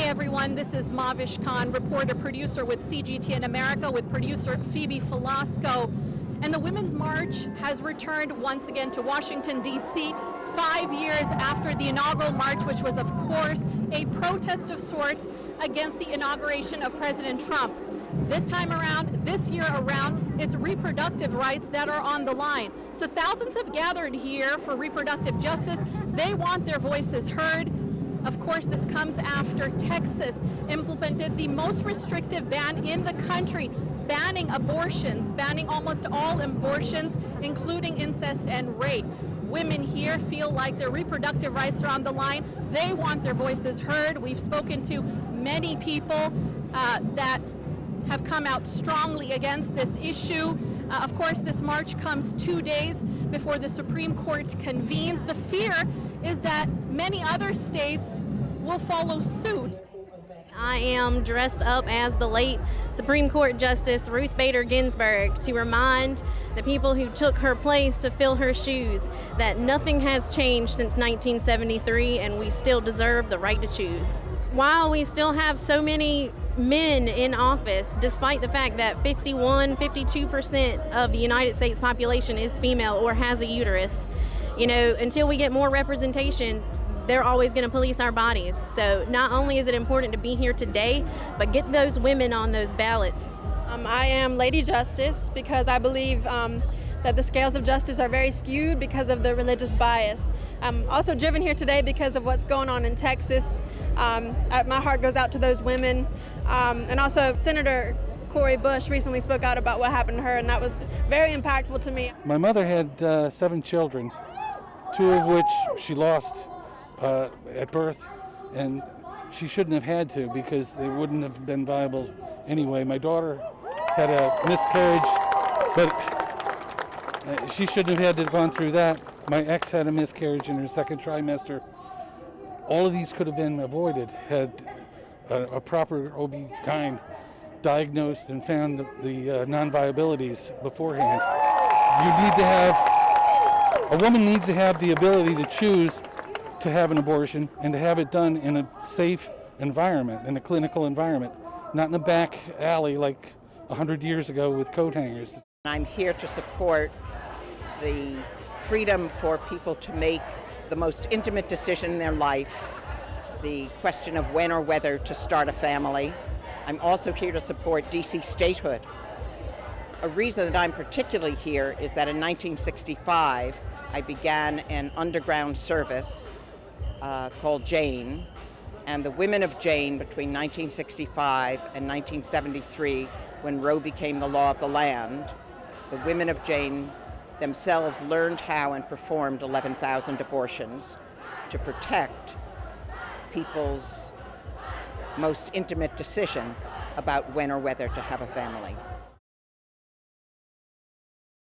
everyone, this is Mahvish, reporter-producer with CGTN America with producer Phoebe Follosco. And the Women's March has returned once again to Washington, D.C., 5 years after the inaugural march, which was, of course, a protest of sorts against the inauguration of President Trump. This time around, this year around, it's reproductive rights that are on the line. So thousands have gathered here for reproductive justice. They want their voices heard. Of course, this comes after Texas implemented the most restrictive ban in the country, banning abortions, banning almost all abortions, including incest and rape. Women here feel like their reproductive rights are on the line. They want their voices heard. We've spoken to many people that have come out strongly against this issue. Of course, this march comes 2 days before the Supreme Court convenes. The fear is that many other states will follow suit. I am dressed up as the late Supreme Court Justice Ruth Bader Ginsburg to remind the people who took her place to fill her shoes that nothing has changed since 1973 and we still deserve the right to choose. While we still have so many men in office, despite the fact that 52% of the United States population is female or has a uterus, until we get more representation, they're always going to police our bodies. So not only is it important to be here today, but get those women on those ballots. I am Lady Justice because I believe that the scales of justice are very skewed because of the religious bias. I'm also driven here today because of what's going on in Texas. My heart goes out to those women. And also Senator Cori Bush recently spoke out about what happened to her, and that was very impactful to me. My mother had 7 children, 2 of which she lost at birth, and she shouldn't have had to because they wouldn't have been viable anyway. My daughter had a miscarriage, but she shouldn't have had to have gone through that. My ex had a miscarriage in her 2nd trimester. All of these could have been avoided had a proper OB-GYN diagnosed and found the non-viabilities beforehand. A woman needs to have the ability to choose to have an abortion and to have it done in a safe environment, in a clinical environment, not in a back alley like 100 years ago with coat hangers. I'm here to support the freedom for people to make the most intimate decision in their life, the question of when or whether to start a family. I'm also here to support DC statehood. A reason that I'm particularly here is that in 1965, I began an underground service called Jane, and the women of Jane between 1965 and 1973, when Roe became the law of the land, the women of Jane themselves learned how and performed 11,000 abortions to protect people's most intimate decision about when or whether to have a family.